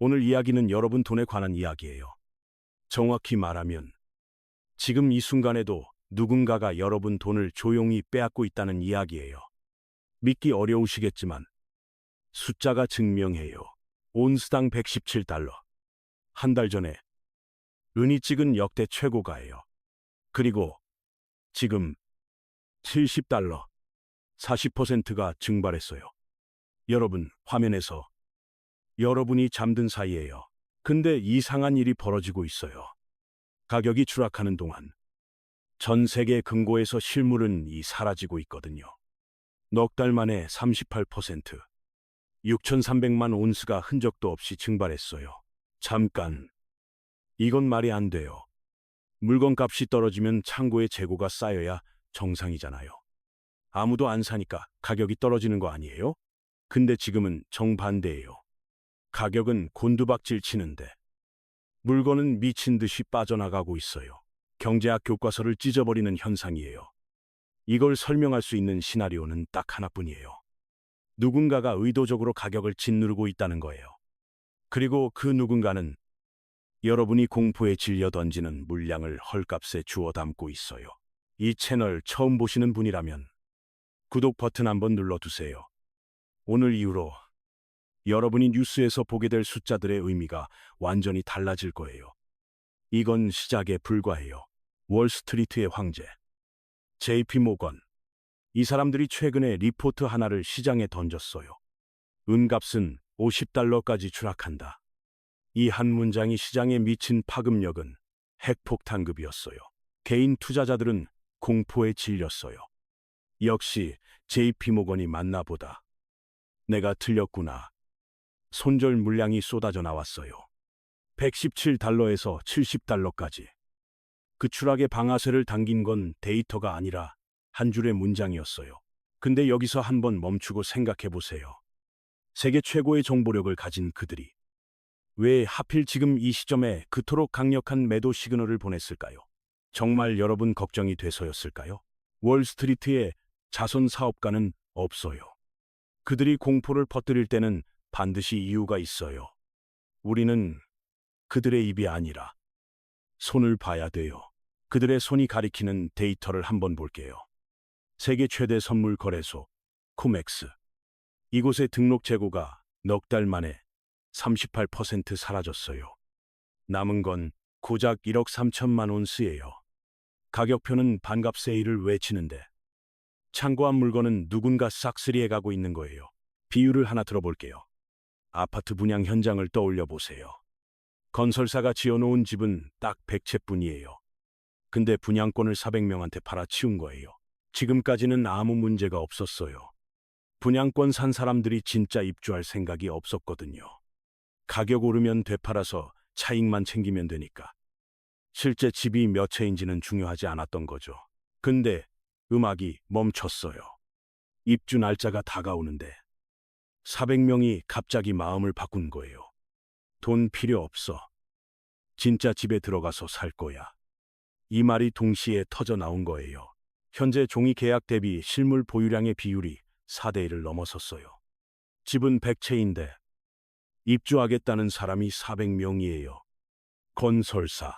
오늘 이야기는 여러분 돈에 관한 이야기예요. 정확히 말하면 지금 이 순간에도 누군가가 여러분 돈을 조용히 빼앗고 있다는 이야기예요. 믿기 어려우시겠지만 숫자가 증명해요. 온스당 117달러. 한 달 전에 은이 찍은 역대 최고가예요. 그리고 지금 70달러, 40%가 증발했어요. 여러분, 화면에서 여러분이 잠든 사이에요. 근데 이상한 일이 벌어지고 있어요. 가격이 추락하는 동안 전 세계 금고에서 실물은 사라지고 있거든요. 넉 달 만에 38%, 6,300만 온스가 흔적도 없이 증발했어요. 잠깐, 이건 말이 안 돼요. 물건값이 떨어지면 창고에 재고가 쌓여야 정상이잖아요. 아무도 안 사니까 가격이 떨어지는 거 아니에요? 근데 지금은 정반대예요. 가격은 곤두박질 치는데 물건은 미친 듯이 빠져나가고 있어요. 경제학 교과서를 찢어버리는 현상이에요. 이걸 설명할 수 있는 시나리오는 딱 하나뿐이에요. 누군가가 의도적으로 가격을 짓누르고 있다는 거예요. 그리고 그 누군가는 여러분이 공포에 질려 던지는 물량을 헐값에 주워 담고 있어요. 이 채널 처음 보시는 분이라면 구독 버튼 한번 눌러두세요. 오늘 이후로 여러분이 뉴스에서 보게 될 숫자들의 의미가 완전히 달라질 거예요. 이건 시작에 불과해요. 월스트리트의 황제, JP 모건. 이 사람들이 최근에 리포트 하나를 시장에 던졌어요. 은값은 50달러까지 추락한다. 이 한 문장이 시장에 미친 파급력은 핵폭탄급이었어요. 개인 투자자들은 공포에 질렸어요. 역시 JP 모건이 맞나 보다. 내가 틀렸구나. 손절 물량이 쏟아져 나왔어요. 117달러에서 70달러까지. 그 추락의 방아쇠를 당긴 건 데이터가 아니라 한 줄의 문장이었어요. 근데 여기서 한번 멈추고 생각해 보세요. 세계 최고의 정보력을 가진 그들이 왜 하필 지금 이 시점에 그토록 강력한 매도 시그널을 보냈을까요? 정말 여러분 걱정이 돼서였을까요? 월스트리트에 자선 사업가는 없어요. 그들이 공포를 퍼뜨릴 때는 반드시 이유가 있어요. 우리는 그들의 입이 아니라 손을 봐야 돼요. 그들의 손이 가리키는 데이터를 한번 볼게요. 세계 최대 선물 거래소, 코맥스. 이곳의 등록 재고가 넉 달 만에 38% 사라졌어요. 남은 건 고작 1억 3천만 온스예요. 가격표는 반값 세일을 외치는데 창고한 물건은 누군가 싹쓸이해 가고 있는 거예요. 비유를 하나 들어볼게요. 아파트 분양 현장을 떠올려 보세요. 건설사가 지어놓은 집은 딱 100채뿐이에요. 근데 분양권을 400명한테 팔아치운 거예요. 지금까지는 아무 문제가 없었어요. 분양권 산 사람들이 진짜 입주할 생각이 없었거든요. 가격 오르면 되팔아서 차익만 챙기면 되니까. 실제 집이 몇 채인지는 중요하지 않았던 거죠. 근데 음악이 멈췄어요. 입주 날짜가 다가오는데 400명이 갑자기 마음을 바꾼 거예요. 돈 필요 없어. 진짜 집에 들어가서 살 거야. 이 말이 동시에 터져 나온 거예요. 현재 종이 계약 대비 실물 보유량의 비율이 4대 1을 넘어섰어요. 집은 100채인데 입주하겠다는 사람이 400명이에요. 건설사.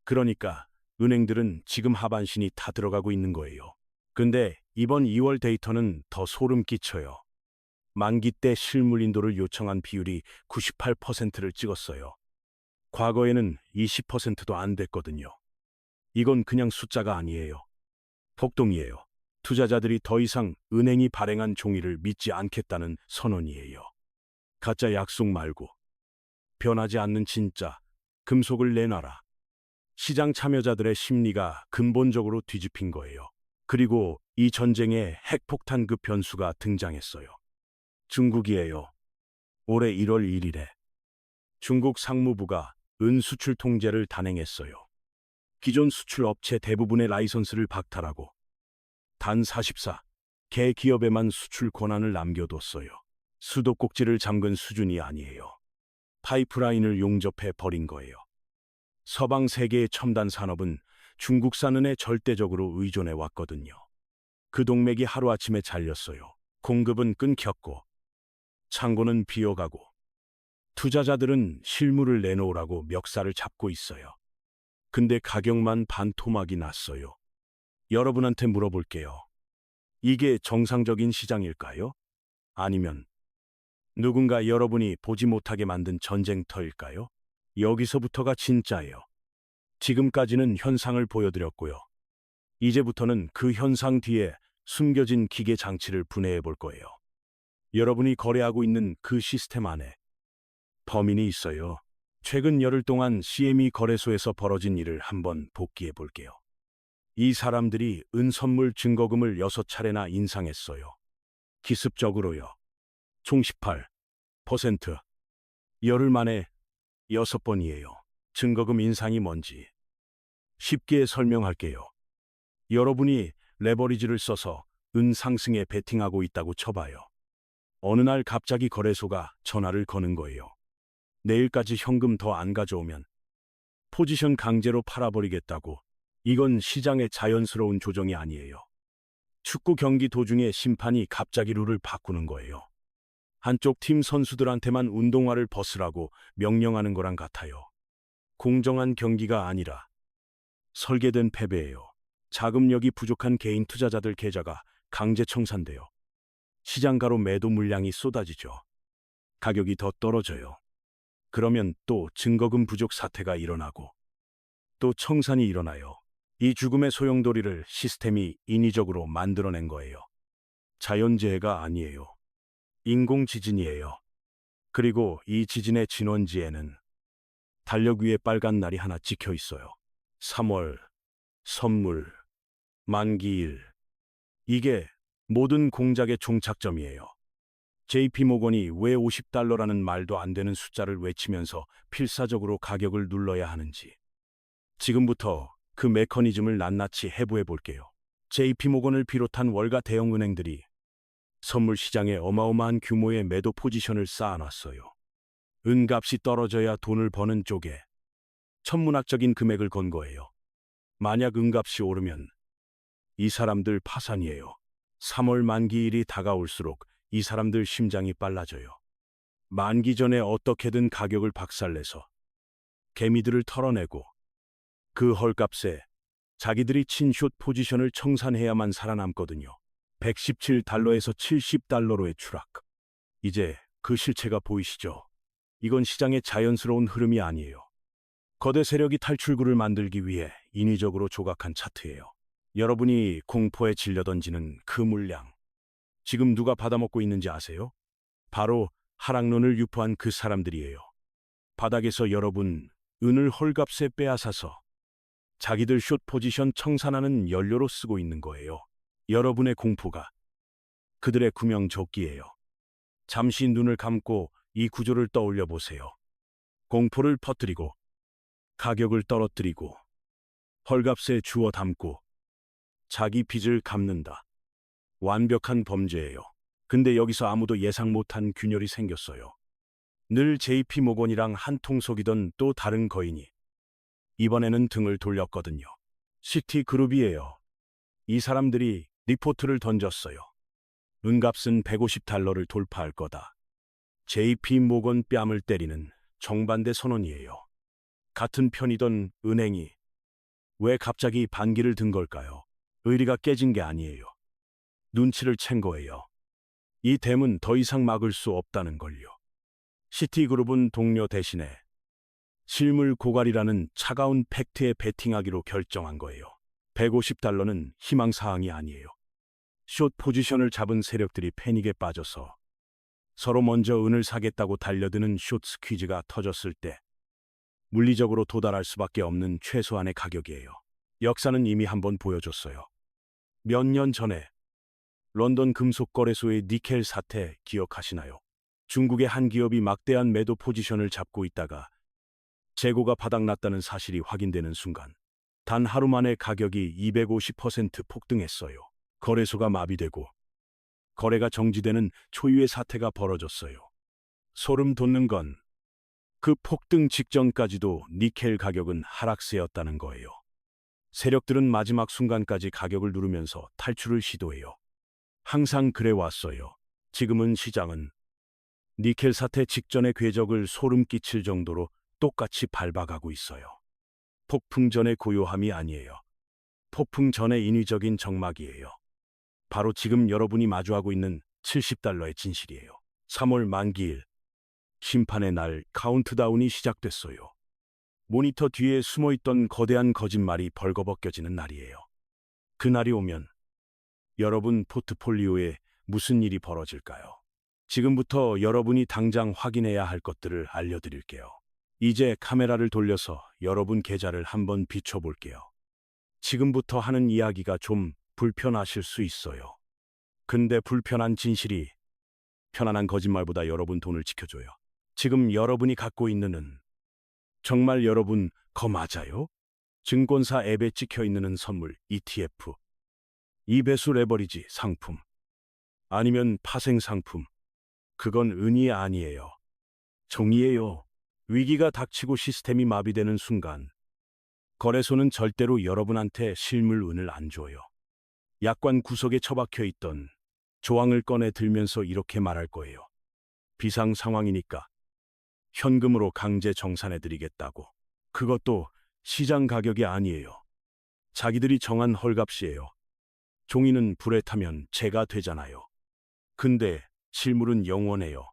그러니까 은행들은 지금 하반신이 다 들어가고 있는 거예요. 근데 이번 2월 데이터는 더 소름 끼쳐요. 만기 때 실물 인도를 요청한 비율이 98%를 찍었어요. 과거에는 20%도 안 됐거든요. 이건 그냥 숫자가 아니에요. 폭동이에요. 투자자들이 더 이상 은행이 발행한 종이를 믿지 않겠다는 선언이에요. 가짜 약속 말고 변하지 않는 진짜 금속을 내놔라. 시장 참여자들의 심리가 근본적으로 뒤집힌 거예요. 그리고 이 전쟁에 핵폭탄급 변수가 등장했어요. 중국이에요. 올해 1월 1일에 중국 상무부가 은 수출 통제를 단행했어요. 기존 수출 업체 대부분의 라이선스를 박탈하고 단 44개 기업에만 수출 권한을 남겨뒀어요. 수도꼭지를 잠근 수준이 아니에요. 파이프라인을 용접해 버린 거예요. 서방 세계의 첨단 산업은 중국산 은에 절대적으로 의존해 왔거든요. 그 동맥이 하루아침에 잘렸어요. 공급은 끊겼고 창고는 비어가고 투자자들은 실물을 내놓으라고 멱살을 잡고 있어요. 근데 가격만 반토막이 났어요. 여러분한테 물어볼게요. 이게 정상적인 시장일까요? 아니면 누군가 여러분이 보지 못하게 만든 전쟁터일까요? 여기서부터가 진짜예요. 지금까지는 현상을 보여드렸고요. 이제부터는 그 현상 뒤에 숨겨진 기계 장치를 분해해 볼 거예요. 여러분이 거래하고 있는 그 시스템 안에 범인이 있어요. 최근 열흘 동안 CME 거래소에서 벌어진 일을 한번 복기해 볼게요. 이 사람들이 은선물 증거금을 6차례나 인상했어요. 기습적으로요. 총 18%. 열흘 만에 6번이에요. 증거금 인상이 뭔지 쉽게 설명할게요. 여러분이 레버리지를 써서 은 상승에 베팅하고 있다고 쳐봐요. 어느 날 갑자기 거래소가 전화를 거는 거예요. 내일까지 현금 더 안 가져오면 포지션 강제로 팔아버리겠다고. 이건 시장의 자연스러운 조정이 아니에요. 축구 경기 도중에 심판이 갑자기 룰을 바꾸는 거예요. 한쪽 팀 선수들한테만 운동화를 벗으라고 명령하는 거랑 같아요. 공정한 경기가 아니라 설계된 패배예요. 자금력이 부족한 개인 투자자들 계좌가 강제 청산돼요. 시장가로 매도 물량이 쏟아지죠. 가격이 더 떨어져요. 그러면 또 증거금 부족 사태가 일어나고 또 청산이 일어나요. 이 죽음의 소용돌이를 시스템이 인위적으로 만들어낸 거예요. 자연재해가 아니에요. 인공지진이에요. 그리고 이 지진의 진원지에는 달력 위에 빨간 날이 하나 찍혀 있어요. 3월, 선물, 만기일. 이게 모든 공작의 종착점이에요. JP모건이 왜 $50라는 말도 안 되는 숫자를 외치면서 필사적으로 가격을 눌러야 하는지. 지금부터 그 메커니즘을 낱낱이 해부해 볼게요. JP모건을 비롯한 월가 대형은행들이 선물 시장에 어마어마한 규모의 매도 포지션을 쌓아놨어요. 은값이 떨어져야 돈을 버는 쪽에 천문학적인 금액을 건 거예요. 만약 은값이 오르면 이 사람들 파산이에요. 3월 만기일이 다가올수록 이 사람들 심장이 빨라져요. 만기 전에 어떻게든 가격을 박살내서 개미들을 털어내고 그 헐값에 자기들이 친 숏 포지션을 청산해야만 살아남거든요. $117에서 $70로의 추락. 이제 그 실체가 보이시죠? 이건 시장의 자연스러운 흐름이 아니에요. 거대 세력이 탈출구를 만들기 위해 인위적으로 조각한 차트예요. 여러분이 공포에 질려 던지는 그 물량. 지금 누가 받아먹고 있는지 아세요? 바로 하락론을 유포한 그 사람들이에요. 바닥에서 여러분 은을 헐값에 빼앗아서 자기들 숏 포지션 청산하는 연료로 쓰고 있는 거예요. 여러분의 공포가 그들의 구명조끼예요. 잠시 눈을 감고 이 구조를 떠올려 보세요. 공포를 퍼뜨리고 가격을 떨어뜨리고 헐값에 주워 담고 자기 빚을 갚는다. 완벽한 범죄예요. 근데 여기서 아무도 예상 못한 균열이 생겼어요. 늘 JP모건이랑 한통속이던 또 다른 거인이 이번에는 등을 돌렸거든요. 시티그룹이에요. 이 사람들이 리포트를 던졌어요. 은값은 $150를 돌파할 거다. JP모건 뺨을 때리는 정반대 선언이에요. 같은 편이던 은행이 왜 갑자기 반기를 든 걸까요? 의리가 깨진 게 아니에요. 눈치를 챈 거예요. 이 댐은 더 이상 막을 수 없다는 걸요. 시티그룹은 동료 대신에 실물 고갈이라는 차가운 팩트에 베팅하기로 결정한 거예요. $150는 희망사항이 아니에요. 숏 포지션을 잡은 세력들이 패닉에 빠져서 서로 먼저 은을 사겠다고 달려드는 숏 스퀴즈가 터졌을 때 물리적으로 도달할 수밖에 없는 최소한의 가격이에요. 역사는 이미 한번 보여줬어요. 몇 년 전에 런던 금속거래소의 니켈 사태 기억하시나요? 중국의 한 기업이 막대한 매도 포지션을 잡고 있다가 재고가 바닥났다는 사실이 확인되는 순간 단 하루 만에 가격이 250% 폭등했어요. 거래소가 마비되고 거래가 정지되는 초유의 사태가 벌어졌어요. 소름 돋는 건 그 폭등 직전까지도 니켈 가격은 하락세였다는 거예요. 세력들은 마지막 순간까지 가격을 누르면서 탈출을 시도해요. 항상 그래 왔어요. 지금은 시장은 니켈 사태 직전의 궤적을 소름 끼칠 정도로 똑같이 밟아가고 있어요. 폭풍 전의 고요함이 아니에요. 폭풍 전의 인위적인 정막이에요. 바로 지금 여러분이 마주하고 있는 $70의 진실이에요. 3월 만기일, 심판의 날 카운트다운이 시작됐어요. 모니터 뒤에 숨어있던 거대한 거짓말이 벌거벗겨지는 날이에요. 그날이 오면 여러분 포트폴리오에 무슨 일이 벌어질까요? 지금부터 여러분이 당장 확인해야 할 것들을 알려드릴게요. 이제 카메라를 돌려서 여러분 계좌를 한번 비춰볼게요. 지금부터 하는 이야기가 좀 불편하실 수 있어요. 근데 불편한 진실이 편안한 거짓말보다 여러분 돈을 지켜줘요. 지금 여러분이 갖고 있는 은 정말 여러분 거 맞아요? 증권사 앱에 찍혀 있는 선물 ETF, 2배수 레버리지 상품, 아니면 파생 상품. 그건 은이 아니에요. 종이에요. 위기가 닥치고 시스템이 마비되는 순간 거래소는 절대로 여러분한테 실물 은을 안 줘요. 약관 구석에 처박혀 있던 조항을 꺼내 들면서 이렇게 말할 거예요. 비상 상황이니까 현금으로 강제 정산해드리겠다고. 그것도 시장 가격이 아니에요. 자기들이 정한 헐값이에요. 종이는 불에 타면 재가 되잖아요. 근데 실물은 영원해요.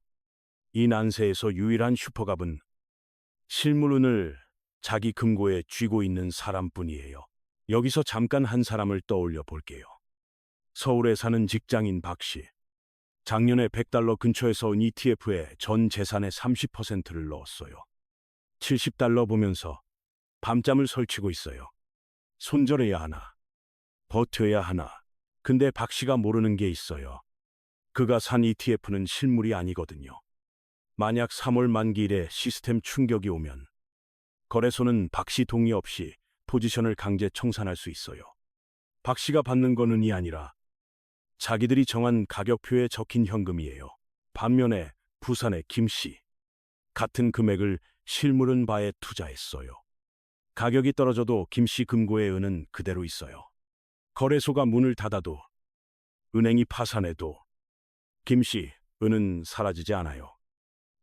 이 난세에서 유일한 슈퍼갑은 실물은을 자기 금고에 쥐고 있는 사람뿐이에요. 여기서 잠깐 한 사람을 떠올려 볼게요. 서울에 사는 직장인 박 씨. 작년에 $100 근처에서 은 ETF에 전 재산의 30%를 넣었어요. $70 보면서 밤잠을 설치고 있어요. 손절해야 하나, 버텨야 하나. 근데 박 씨가 모르는 게 있어요. 그가 산 ETF는 실물이 아니거든요. 만약 3월 만기일에 시스템 충격이 오면 거래소는 박 씨 동의 없이 포지션을 강제 청산할 수 있어요. 박 씨가 받는 건 은이 아니라 자기들이 정한 가격표에 적힌 현금이에요. 반면에 부산의 김 씨, 같은 금액을 실물은 바에 투자했어요. 가격이 떨어져도 김 씨 금고의 은은 그대로 있어요. 거래소가 문을 닫아도, 은행이 파산해도 김 씨 은은 사라지지 않아요.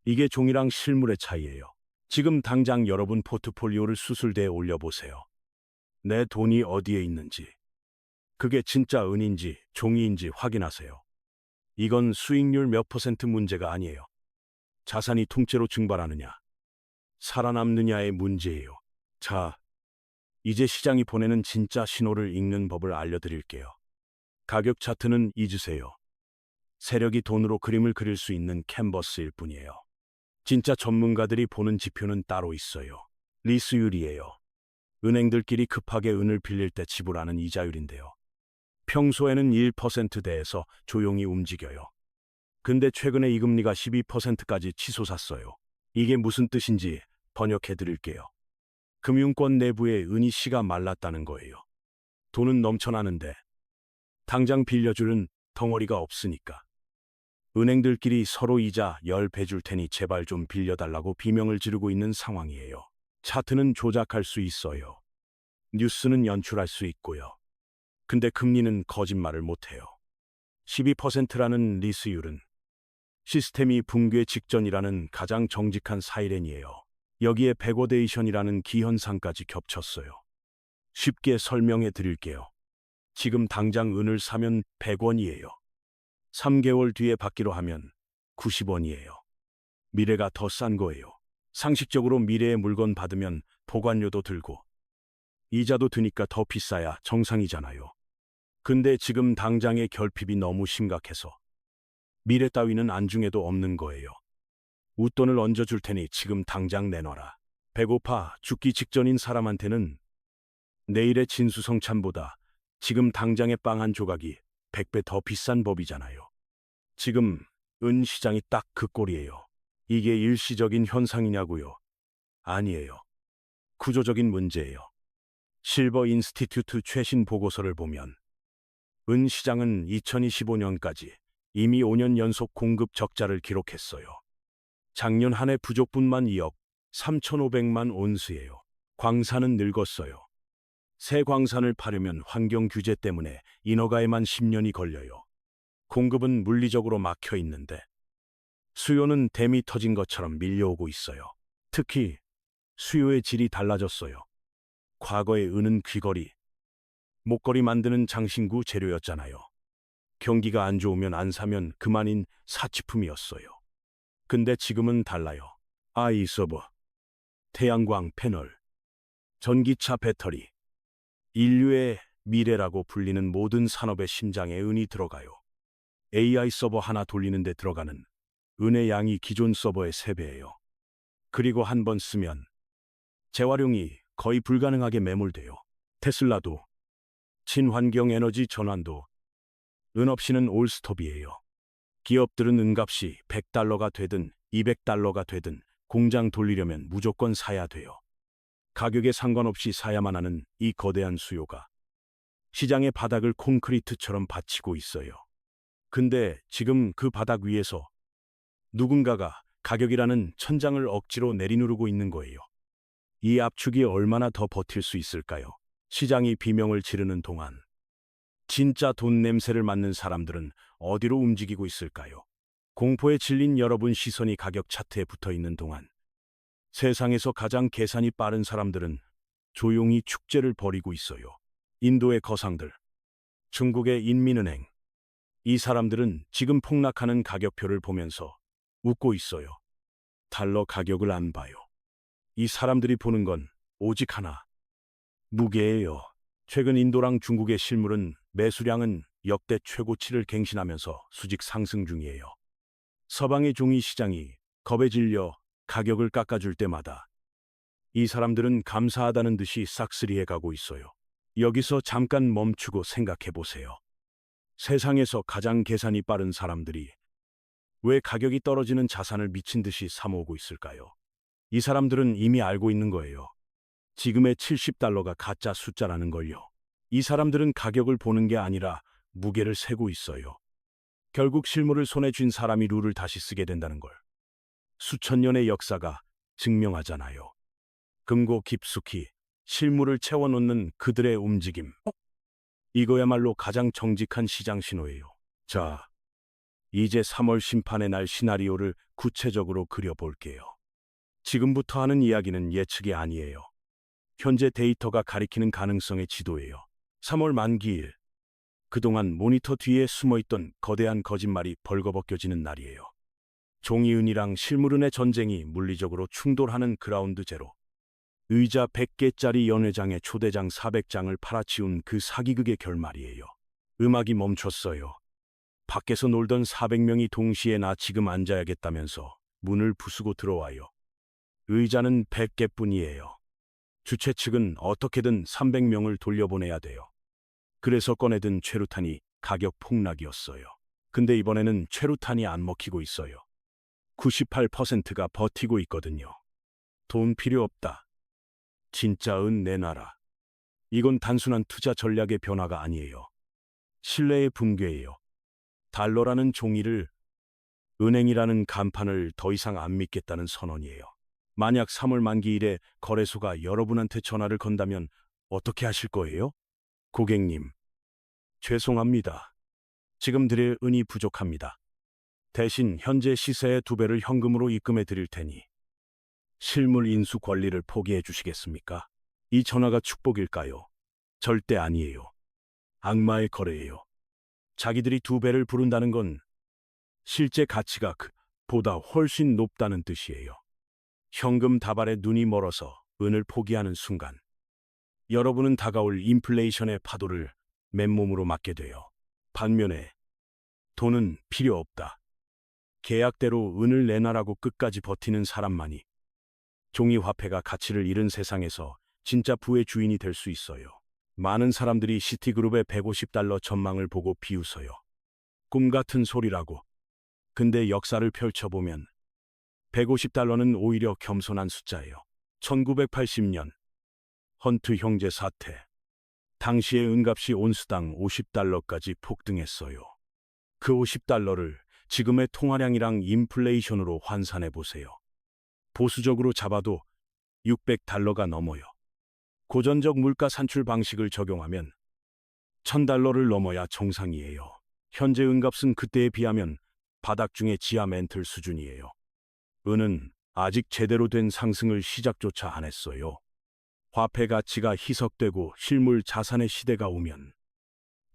이게 종이랑 실물의 차이예요. 지금 당장 여러분 포트폴리오를 수술대에 올려보세요. 내 돈이 어디에 있는지, 그게 진짜 은인지 종이인지 확인하세요. 이건 수익률 몇 퍼센트 문제가 아니에요. 자산이 통째로 증발하느냐, 살아남느냐의 문제예요. 자, 이제 시장이 보내는 진짜 신호를 읽는 법을 알려드릴게요. 가격 차트는 잊으세요. 세력이 돈으로 그림을 그릴 수 있는 캔버스일 뿐이에요. 진짜 전문가들이 보는 지표는 따로 있어요. 리스율이에요. 은행들끼리 급하게 은을 빌릴 때 지불하는 이자율인데요. 평소에는 1%대에서 조용히 움직여요. 근데 최근에 이 금리가 12%까지 치솟았어요. 이게 무슨 뜻인지 번역해 드릴게요. 금융권 내부에 은이 씨가 말랐다는 거예요. 돈은 넘쳐나는데 당장 빌려주는 덩어리가 없으니까. 은행들끼리 서로 이자 10배 줄 테니 제발 좀 빌려달라고 비명을 지르고 있는 상황이에요. 차트는 조작할 수 있어요. 뉴스는 연출할 수 있고요. 근데 금리는 거짓말을 못해요. 12%라는 리스율은 시스템이 붕괴 직전이라는 가장 정직한 사이렌이에요. 여기에 백워데이션이라는 기현상까지 겹쳤어요. 쉽게 설명해 드릴게요. 지금 당장 은을 사면 100원이에요. 3개월 뒤에 받기로 하면 90원이에요. 미래가 더 싼 거예요. 상식적으로 미래의 물건 받으면 보관료도 들고 이자도 드니까 더 비싸야 정상이잖아요. 근데 지금 당장의 결핍이 너무 심각해서 미래 따위는 안중에도 없는 거예요. 웃돈을 얹어줄 테니 지금 당장 내놔라. 배고파 죽기 직전인 사람한테는 내일의 진수성찬보다 지금 당장의 빵 한 조각이 100배 더 비싼 법이잖아요. 지금 은 시장이 딱 그 꼴이에요. 이게 일시적인 현상이냐고요? 아니에요. 구조적인 문제예요. 실버 인스티튜트 최신 보고서를 보면 은 시장은 2025년까지 이미 5년 연속 공급 적자를 기록했어요. 작년 한 해 부족분만 2억 3,500만 온스예요. 광산은 늙었어요. 새 광산을 파려면 환경 규제 때문에 인허가에만 10년이 걸려요. 공급은 물리적으로 막혀 있는데 수요는 댐이 터진 것처럼 밀려오고 있어요. 특히 수요의 질이 달라졌어요. 과거의 은은 귀걸이, 목걸이 만드는 장신구 재료였잖아요. 경기가 안 좋으면 안 사면 그만인 사치품이었어요. 근데 지금은 달라요. AI 서버, 태양광 패널, 전기차 배터리, 인류의 미래라고 불리는 모든 산업의 심장에 은이 들어가요. AI 서버 하나 돌리는데 들어가는 은의 양이 기존 서버의 3배예요. 그리고 한 번 쓰면 재활용이 거의 불가능하게 매몰돼요. 테슬라도, 친환경 에너지 전환도 은 없이는 올스톱이에요. 기업들은 은값이 $100가 되든 $200가 되든 공장 돌리려면 무조건 사야 돼요. 가격에 상관없이 사야만 하는 이 거대한 수요가 시장의 바닥을 콘크리트처럼 받치고 있어요. 근데 지금 그 바닥 위에서 누군가가 가격이라는 천장을 억지로 내리누르고 있는 거예요. 이 압축이 얼마나 더 버틸 수 있을까요? 시장이 비명을 지르는 동안 진짜 돈 냄새를 맡는 사람들은 어디로 움직이고 있을까요? 공포에 질린 여러분 시선이 가격 차트에 붙어 있는 동안 세상에서 가장 계산이 빠른 사람들은 조용히 축제를 벌이고 있어요. 인도의 거상들, 중국의 인민은행. 이 사람들은 지금 폭락하는 가격표를 보면서 웃고 있어요. 달러 가격을 안 봐요. 이 사람들이 보는 건 오직 하나, 무게예요. 최근 인도랑 중국의 실물은 매수량은 역대 최고치를 갱신하면서 수직 상승 중이에요. 서방의 종이 시장이 겁에 질려 가격을 깎아줄 때마다 이 사람들은 감사하다는 듯이 싹쓸이해 가고 있어요. 여기서 잠깐 멈추고 생각해 보세요. 세상에서 가장 계산이 빠른 사람들이 왜 가격이 떨어지는 자산을 미친 듯이 사모으고 있을까요? 이 사람들은 이미 알고 있는 거예요. 지금의 $70가 가짜 숫자라는 걸요. 이 사람들은 가격을 보는 게 아니라 무게를 세고 있어요. 결국 실물을 손에 쥔 사람이 룰을 다시 쓰게 된다는 걸 수천 년의 역사가 증명하잖아요. 금고 깊숙이 실물을 채워놓는 그들의 움직임. 이거야말로 가장 정직한 시장 신호예요. 자, 이제 3월 심판의 날 시나리오를 구체적으로 그려볼게요. 지금부터 하는 이야기는 예측이 아니에요. 현재 데이터가 가리키는 가능성의 지도예요. 3월 만기일. 그동안 모니터 뒤에 숨어있던 거대한 거짓말이 벌거벗겨지는 날이에요. 종이은이랑 실물은의 전쟁이 물리적으로 충돌하는 그라운드 제로. 의자 100개짜리 연회장에 초대장 400장을 팔아치운 그 사기극의 결말이에요. 음악이 멈췄어요. 밖에서 놀던 400명이 동시에 나 지금 앉아야겠다면서 문을 부수고 들어와요. 의자는 100개뿐이에요. 주최 측은 어떻게든 300명을 돌려보내야 돼요. 그래서 꺼내든 최루탄이 가격 폭락이었어요. 근데 이번에는 최루탄이 안 먹히고 있어요. 98%가 버티고 있거든요. 돈 필요 없다. 진짜 은 내놔라. 이건 단순한 투자 전략의 변화가 아니에요. 신뢰의 붕괴예요. 달러라는 종이를, 은행이라는 간판을 더 이상 안 믿겠다는 선언이에요. 만약 3월 만기일에 거래소가 여러분한테 전화를 건다면 어떻게 하실 거예요? 고객님, 죄송합니다. 지금 드릴 은이 부족합니다. 대신 현재 시세의 2배를 현금으로 입금해 드릴 테니 실물 인수 권리를 포기해 주시겠습니까? 이 전화가 축복일까요? 절대 아니에요. 악마의 거래예요. 자기들이 2배를 부른다는 건 실제 가치가 보다 훨씬 높다는 뜻이에요. 현금 다발에 눈이 멀어서 은을 포기하는 순간 여러분은 다가올 인플레이션의 파도를 맨몸으로 맞게 돼요. 반면에 돈은 필요 없다. 계약대로 은을 내놔라고 끝까지 버티는 사람만이 종이화폐가 가치를 잃은 세상에서 진짜 부의 주인이 될 수 있어요. 많은 사람들이 시티그룹의 $150 전망을 보고 비웃어요. 꿈 같은 소리라고. 근데 역사를 펼쳐보면 $150는 오히려 겸손한 숫자예요. 1980년 헌트 형제 사태. 당시의 은값이 온스당 $50까지 폭등했어요. 그 $50를 지금의 통화량이랑 인플레이션으로 환산해 보세요. 보수적으로 잡아도 $600가 넘어요. 고전적 물가 산출 방식을 적용하면 $1000를 넘어야 정상이에요. 현재 은값은 그때에 비하면 바닥 중에 지하 멘틀 수준이에요. 은은 아직 제대로 된 상승을 시작조차 안 했어요. 화폐 가치가 희석되고 실물 자산의 시대가 오면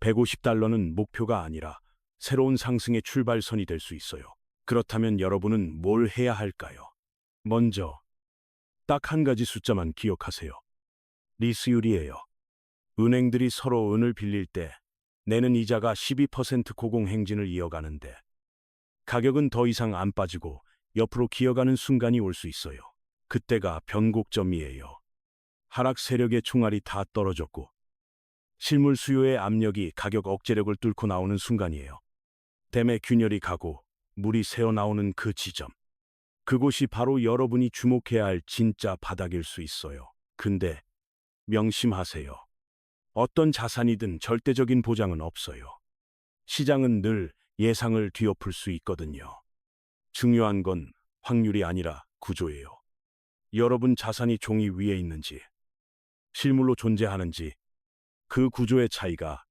$150는 목표가 아니라 새로운 상승의 출발선이 될 수 있어요. 그렇다면 여러분은 뭘 해야 할까요? 먼저 딱 한 가지 숫자만 기억하세요. 리스율이에요. 은행들이 서로 은을 빌릴 때 내는 이자가 12% 고공행진을 이어가는데 가격은 더 이상 안 빠지고 옆으로 기어가는 순간이 올 수 있어요. 그때가 변곡점이에요. 하락 세력의 총알이 다 떨어졌고 실물 수요의 압력이 가격 억제력을 뚫고 나오는 순간이에요. 댐의 균열이 가고 물이 새어나오는 그 지점. 그곳이 바로 여러분이 주목해야 할 진짜 바닥일 수 있어요. 근데 명심하세요. 어떤 자산이든 절대적인 보장은 없어요. 시장은 늘 예상을 뒤엎을 수 있거든요. 중요한 건 확률이 아니라 구조예요. 여러분 자산이 종이 위에 있는지, 실물로 존재하는지, 그 구조의 차이가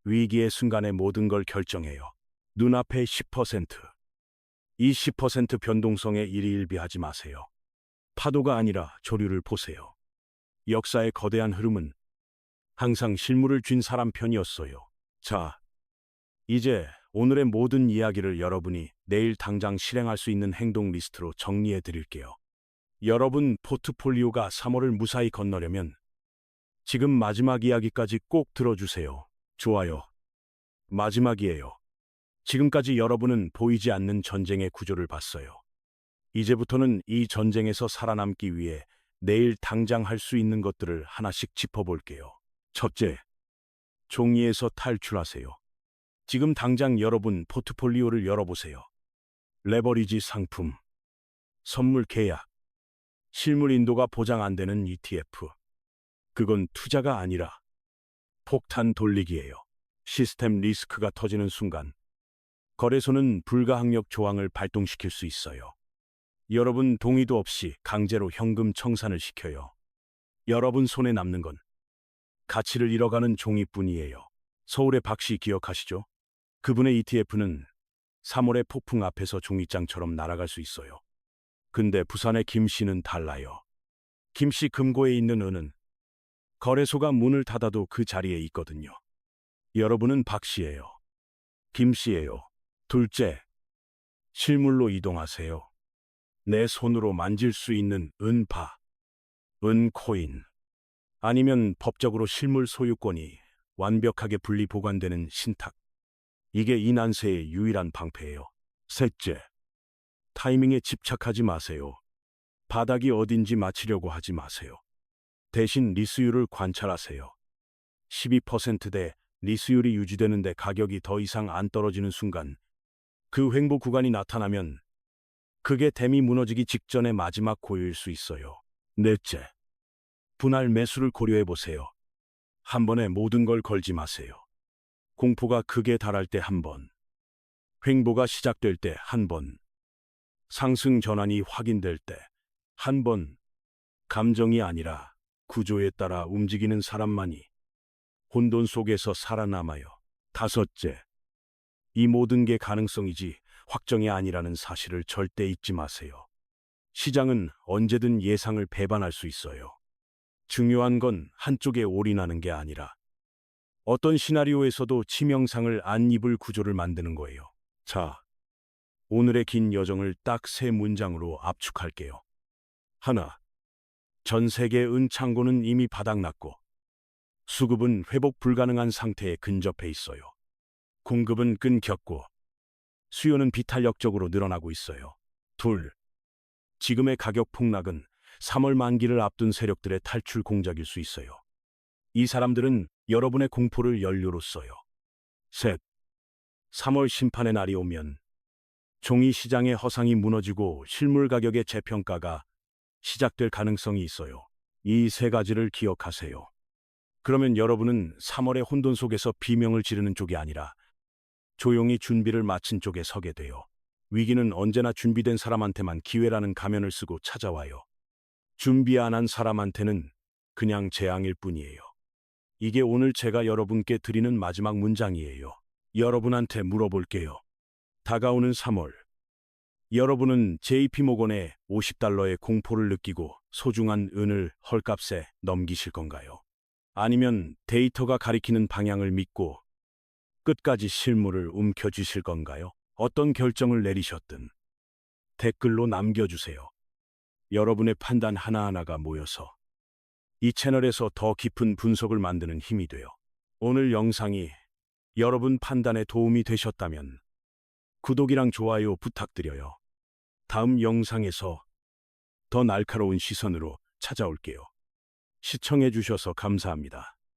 위기의 순간에 모든 걸 결정해요. 눈앞의 10%. 이 10% 변동성에 일희일비하지 마세요. 파도가 아니라 조류를 보세요. 역사의 거대한 흐름은 항상 실물을 쥔 사람 편이었어요. 자, 이제 오늘의 모든 이야기를 여러분이 내일 당장 실행할 수 있는 행동 리스트로 정리해 드릴게요. 여러분 포트폴리오가 3월을 무사히 건너려면 지금 마지막 이야기까지 꼭 들어주세요. 좋아요. 마지막이에요. 지금까지 여러분은 보이지 않는 전쟁의 구조를 봤어요. 이제부터는 이 전쟁에서 살아남기 위해 내일 당장 할 수 있는 것들을 하나씩 짚어볼게요. 첫째, 종이에서 탈출하세요. 지금 당장 여러분 포트폴리오를 열어보세요. 레버리지 상품, 선물 계약, 실물 인도가 보장 안 되는 ETF. 그건 투자가 아니라 폭탄 돌리기예요. 시스템 리스크가 터지는 순간 거래소는 불가항력 조항을 발동시킬 수 있어요. 여러분 동의도 없이 강제로 현금 청산을 시켜요. 여러분 손에 남는 건 가치를 잃어가는 종이뿐이에요. 서울의 박 씨 기억하시죠? 그분의 ETF는 3월의 폭풍 앞에서 종이장처럼 날아갈 수 있어요. 근데 부산의 김 씨는 달라요. 김 씨 금고에 있는 은은 거래소가 문을 닫아도 그 자리에 있거든요. 여러분은 박 씨예요. 김 씨예요. 둘째, 실물로 이동하세요. 내 손으로 만질 수 있는 은바, 은코인, 아니면 법적으로 실물 소유권이 완벽하게 분리 보관되는 신탁. 이게 이 난세의 유일한 방패예요. 셋째, 타이밍에 집착하지 마세요. 바닥이 어딘지 맞히려고 하지 마세요. 대신 리스율을 관찰하세요. 12%대 리스율이 유지되는데 가격이 더 이상 안 떨어지는 순간 그 횡보 구간이 나타나면 그게 댐이 무너지기 직전의 마지막 고요일 수 있어요. 넷째, 분할 매수를 고려해 보세요. 한 번에 모든 걸 걸지 마세요. 공포가 극에 달할 때 한 번, 횡보가 시작될 때 한 번, 상승 전환이 확인될 때 한 번. 감정이 아니라 구조에 따라 움직이는 사람만이 혼돈 속에서 살아남아요. 다섯째, 이 모든 게 가능성이지 확정이 아니라는 사실을 절대 잊지 마세요. 시장은 언제든 예상을 배반할 수 있어요. 중요한 건 한쪽에 올인하는 게 아니라 어떤 시나리오에서도 치명상을 안 입을 구조를 만드는 거예요. 자, 오늘의 긴 여정을 딱 3문장으로 압축할게요. 하나, 전 세계 은 창고는 이미 바닥났고 수급은 회복 불가능한 상태에 근접해 있어요. 공급은 끊겼고 수요는 비탄력적으로 늘어나고 있어요. 둘, 지금의 가격 폭락은 3월 만기를 앞둔 세력들의 탈출 공작일 수 있어요. 이 사람들은 여러분의 공포를 연료로 써요. 셋, 3월 심판의 날이 오면 종이 시장의 허상이 무너지고 실물 가격의 재평가가 시작될 가능성이 있어요. 이 3가지를 기억하세요. 그러면 여러분은 3월의 혼돈 속에서 비명을 지르는 쪽이 아니라 조용히 준비를 마친 쪽에 서게 돼요. 위기는 언제나 준비된 사람한테만 기회라는 가면을 쓰고 찾아와요. 준비 안 한 사람한테는 그냥 재앙일 뿐이에요. 이게 오늘 제가 여러분께 드리는 마지막 문장이에요. 여러분한테 물어볼게요. 다가오는 3월. 여러분은 JP모건의 $50의 공포를 느끼고 소중한 은을 헐값에 넘기실 건가요? 아니면 데이터가 가리키는 방향을 믿고 끝까지 실물을 움켜쥐실 건가요? 어떤 결정을 내리셨든 댓글로 남겨주세요. 여러분의 판단 하나하나가 모여서 이 채널에서 더 깊은 분석을 만드는 힘이 돼요. 오늘 영상이 여러분 판단에 도움이 되셨다면 구독이랑 좋아요 부탁드려요. 다음 영상에서 더 날카로운 시선으로 찾아올게요. 시청해 주셔서 감사합니다.